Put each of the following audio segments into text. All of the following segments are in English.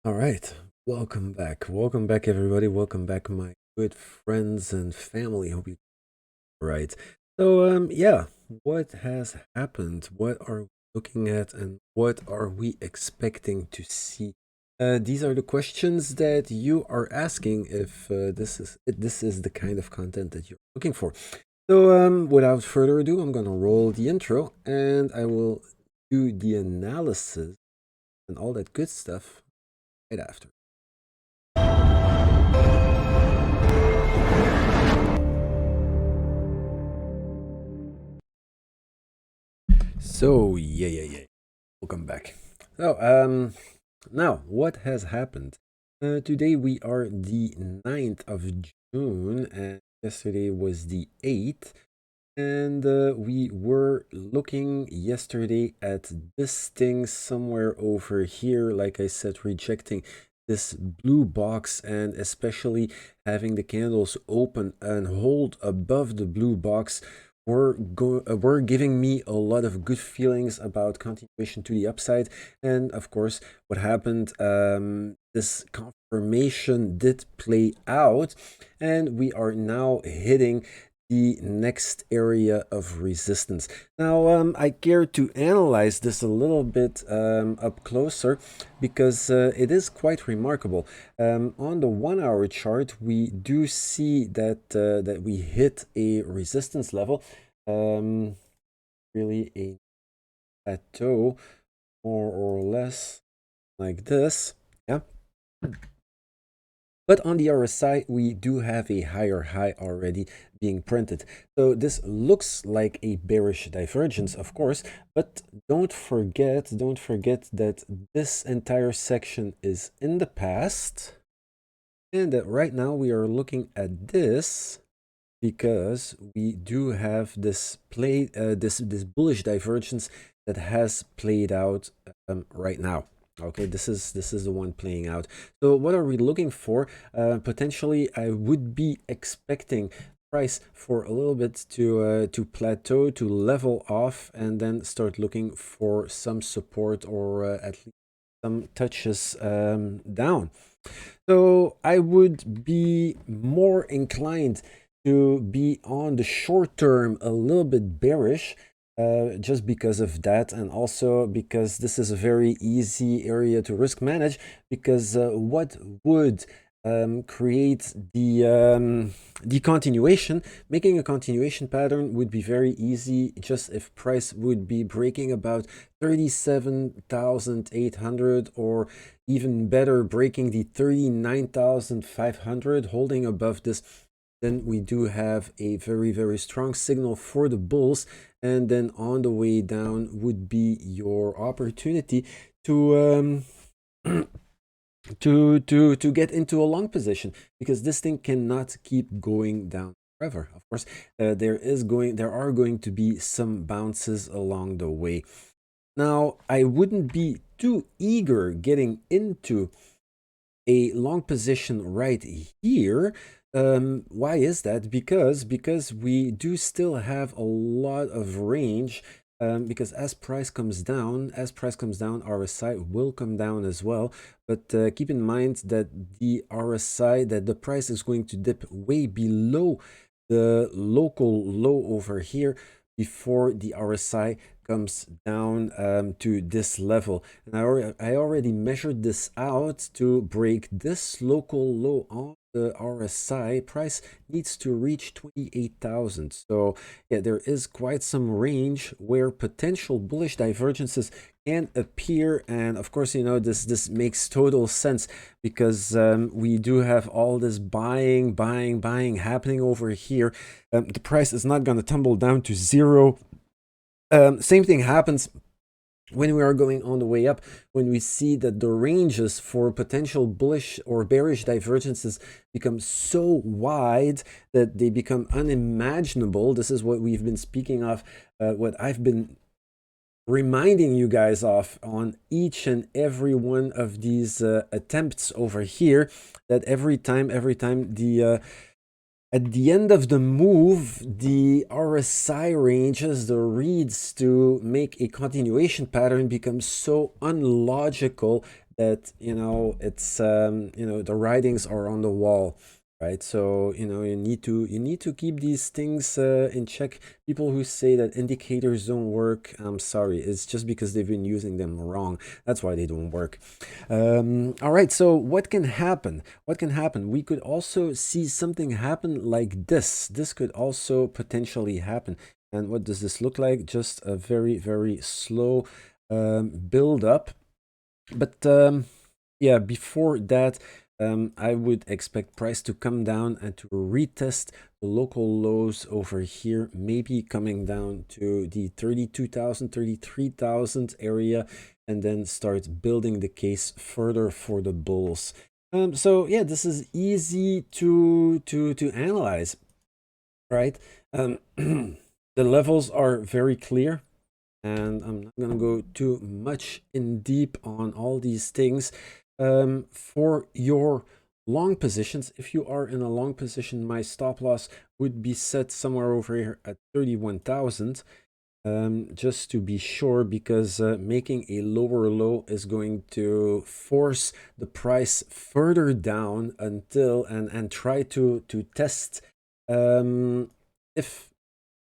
All right, welcome back. Welcome back, everybody. Welcome back, my good friends and family. Hope you right. Yeah, what has happened? What are we looking at, and what are we expecting to see? These are the questions that you are asking if this is the kind of content that you're looking for. Without further ado, I'm gonna roll the intro, and I will do the analysis and all that good stuff right after. Yeah. Welcome back. Now what has happened? Today we are the 9th of June, and yesterday was the 8th. And we were looking yesterday at this thing somewhere over here, like I said, rejecting this blue box, and especially having the candles open and hold above the blue box were giving me a lot of good feelings about continuation to the upside. And of course, what happened, this confirmation did play out, and we are now hitting the next area of resistance. Now, I care to analyze this a little bit up closer because it is quite remarkable. On the 1 hour chart, we do see that we hit a resistance level, really a plateau, more or less like this. Yeah. But on the RSI, we do have a higher high already being printed. So this looks like a bearish divergence, of course, but don't forget that this entire section is in the past, and that right now we are looking at this because we do have this this bullish divergence that has played out right now. Okay, this is the one playing out. So what are we looking for? Potentially, I would be expecting price for a little bit to plateau, to level off, and then start looking for some support, or at least some touches down. So I would be more inclined to be on the short term a little bit bearish, just because of that, and also because this is a very easy area to risk manage, because what would create the continuation, making a continuation pattern would be very easy, just if price would be breaking about 37,800, or even better, breaking the 39,500, holding above this. Then we do have a very strong signal for the bulls, and then on the way down would be your opportunity to to get into a long position, because this thing cannot keep going down forever. Of course, there are going to be some bounces along the way. Now, I wouldn't be too eager getting into a long position right here. Why is that? Because we do still have a lot of range. Because as price comes down, RSI will come down as well. But keep in mind that the RSI, that the price is going to dip way below the local low over here before the RSI comes down to this level. And I already measured this out. To break this local low on the RSI, price needs to reach 28,000. So yeah, there is quite some range where potential bullish divergences can appear. And of course, this makes total sense, because we do have all this buying happening over here. The price is not going to tumble down to zero. Same thing happens when we are going on the way up, when we see that the ranges for potential bullish or bearish divergences become so wide that they become unimaginable. This is what we've been speaking of, what I've been reminding you guys of on each and every one of these attempts over here, that every time the at the end of the move, the RSI ranges, the reads to make a continuation pattern become so unlogical that, you know, it's you know, the writings are on the wall, right? So, you know, you need to keep these things in check. People who say that indicators don't work, I'm sorry, it's just because they've been using them wrong. That's why they don't work. All right, so what can happen? What can happen? We could also see something happen like this. This could also potentially happen. And what does this look like? Just a very, very slow build up. But yeah, before that, I would expect price to come down and to retest the local lows over here, maybe coming down to the 32,000, 33,000 area, and then start building the case further for the bulls. So yeah, this is easy to analyze, right? The levels are very clear, and I'm not going to go too much in deep on all these things. For your long positions, if you are in a long position, my stop loss would be set somewhere over here at 31,000. Just to be sure, because making a lower low is going to force the price further down until and try to test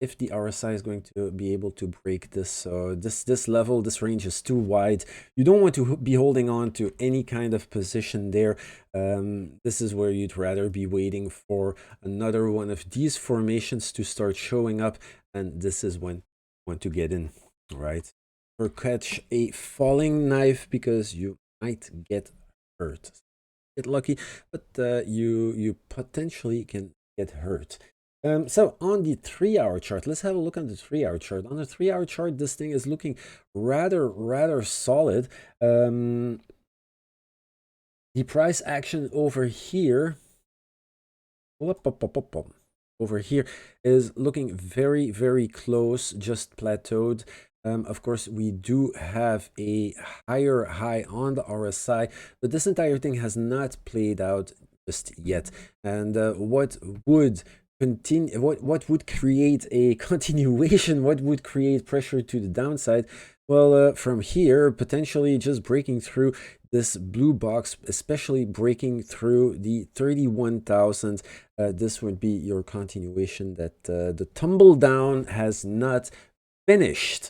if the RSI is going to be able to break this. So this level, this range is too wide. You don't want to be holding on to any kind of position there. This is where you'd rather be waiting for another one of these formations to start showing up, and this is when you want to get in, right? Or catch a falling knife, because you might get hurt. Get lucky, but you potentially can get hurt. So on the 3-hour chart, let's have a look on the 3-hour chart. On the 3-hour chart, this thing is looking rather solid. The price action over here, over here is looking very close, just plateaued. Of course, we do have a higher high on the RSI, but this entire thing has not played out just yet. And what would continue, what would create a continuation, what would create pressure to the downside? Well, from here, potentially just breaking through this blue box, especially breaking through the 31,000. This would be your continuation that the tumble down has not finished.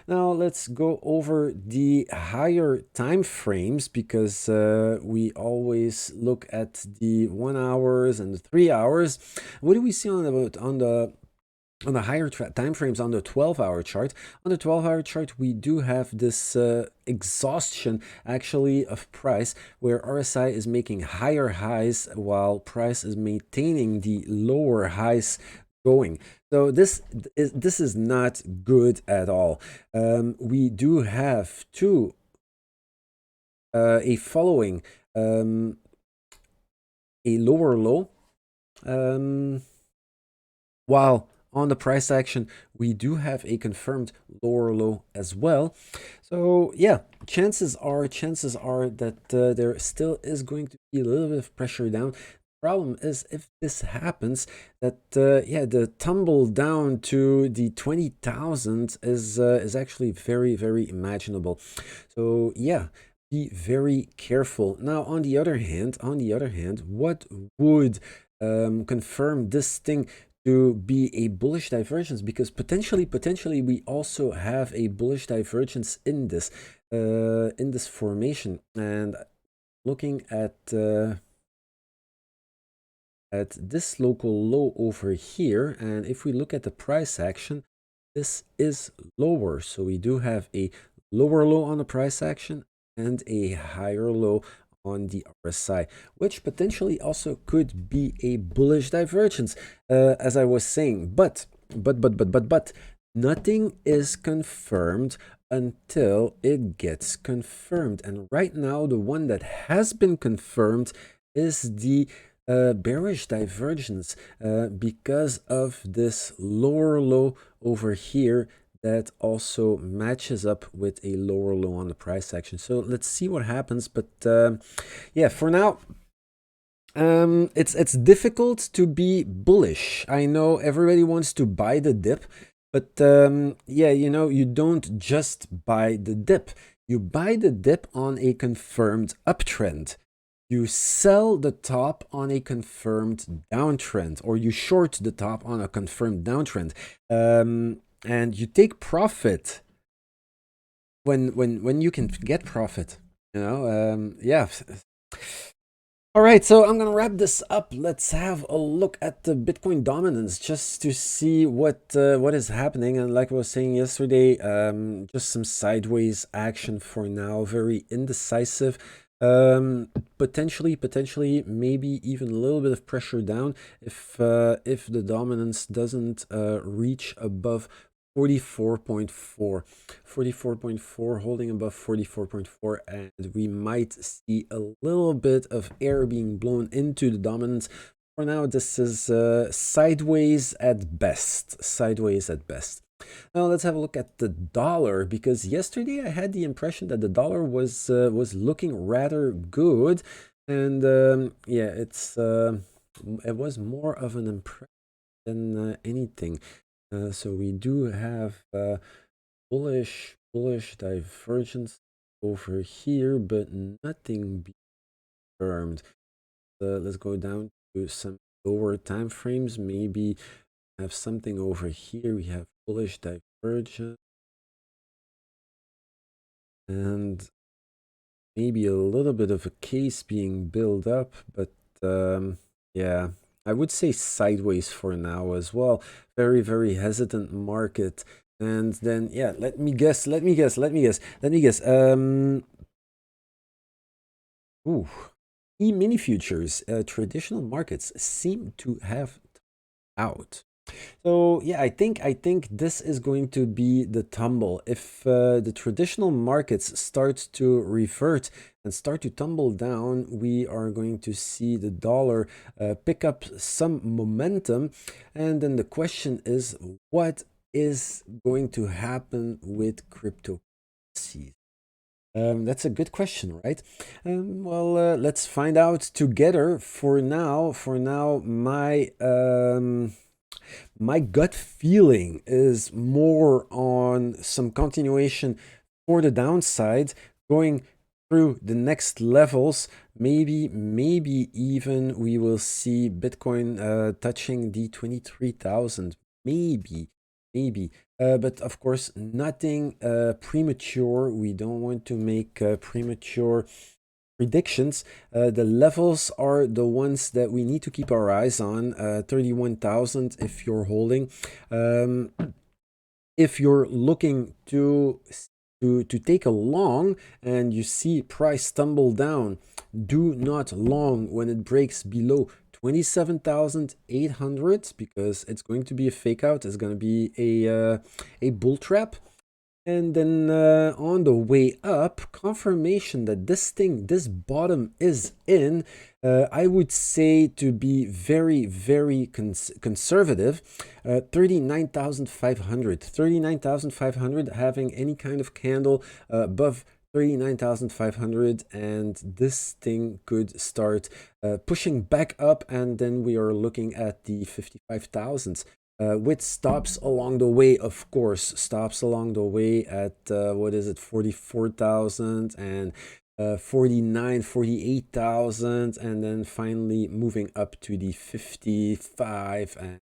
Now let's go over the higher time frames, because we always look at the 1 hours and the 3 hours. What do we see on the higher time frames? On the 12-hour chart? On the 12-hour chart, we do have this exhaustion actually of price, where RSI is making higher highs while price is maintaining the lower highs going. So this is not good at all. We do have a following a lower low, while on the price action we do have a confirmed lower low as well. So yeah, chances are that there still is going to be a little bit of pressure down. Problem is, if this happens, that yeah, the tumble down to the 20,000 is actually very imaginable. So yeah, be very careful. Now on the other hand, what would confirm this thing to be a bullish divergence? Because potentially we also have a bullish divergence in this formation. And looking at this local low over here, and if we look at the price action, this is lower. So we do have a lower low on the price action and a higher low on the RSI, which potentially also could be a bullish divergence, as I was saying. But nothing is confirmed until it gets confirmed. And right now, the one that has been confirmed is the bearish divergence, because of this lower low over here that also matches up with a lower low on the price action. So let's see what happens. But yeah, for now, it's difficult to be bullish. I know everybody wants to buy the dip, but yeah, you know, you don't just buy the dip. You buy the dip on a confirmed uptrend. You sell the top on a confirmed downtrend, or you short the top on a confirmed downtrend, and you take profit when you can get profit. Yeah. All right, so I'm gonna wrap this up. Let's have a look at the Bitcoin dominance just to see what is happening. And like I was saying yesterday, just some sideways action for now, very indecisive. Potentially, maybe even a little bit of pressure down if the dominance doesn't reach above 44.4, holding above 44.4, and we might see a little bit of air being blown into the dominance. For now, this is sideways at best. Now let's have a look at the dollar, because yesterday I had the impression that the dollar was looking rather good, and yeah, it was more of an impression than anything. So we do have bullish divergence over here, but nothing confirmed. Let's go down to some lower time frames. Maybe have something over here. We have bullish divergence and maybe a little bit of a case being built up, but yeah, I would say sideways for now as well. Very hesitant market. And then, yeah, let me guess. Ooh, E-mini futures, traditional markets seem to have out. So yeah, I think this is going to be the tumble. If the traditional markets start to revert and start to tumble down, we are going to see the dollar pick up some momentum. And then the question is, what is going to happen with cryptocurrencies? That's a good question, right? Well, let's find out together. For now, my gut feeling is more on some continuation for the downside, going through the next levels. Maybe even we will see Bitcoin touching the 23,000. Maybe. But of course, nothing premature. We don't want to make premature predictions. The levels are the ones that we need to keep our eyes on. 31,000 if you're holding. If you're looking to take a long and you see price tumble down, do not long when it breaks below 27,800, because it's going to be a fake out. It's going to be a bull trap. And then on the way up, confirmation that this bottom is in. I would say to be very conservative. 39,500, having any kind of candle above 39,500, and this thing could start pushing back up, and then we are looking at the 55,000s. With stops along the way, of course, stops along the way at, what is it, 44,000 and 48,000, and then finally moving up to the 55 and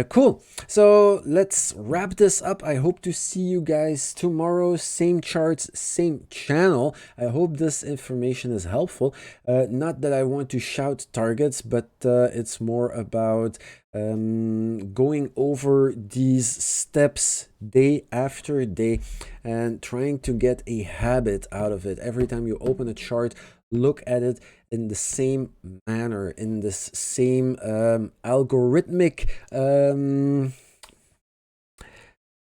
cool. So let's wrap this up. I hope to see you guys tomorrow. Same charts, same channel. I hope this information is helpful. Not that I want to shout targets, but it's more about going over these steps day after day and trying to get a habit out of it. Every time you open a chart, look at it in the same manner, in this same algorithmic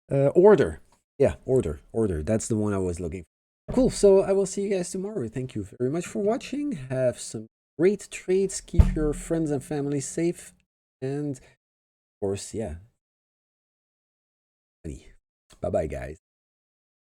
order. Yeah, order. That's the one I was looking for. Cool. So I will see you guys tomorrow. Thank you very much for watching. Have some great trades. Keep your friends and family safe. And of course, yeah. Bye-bye, guys.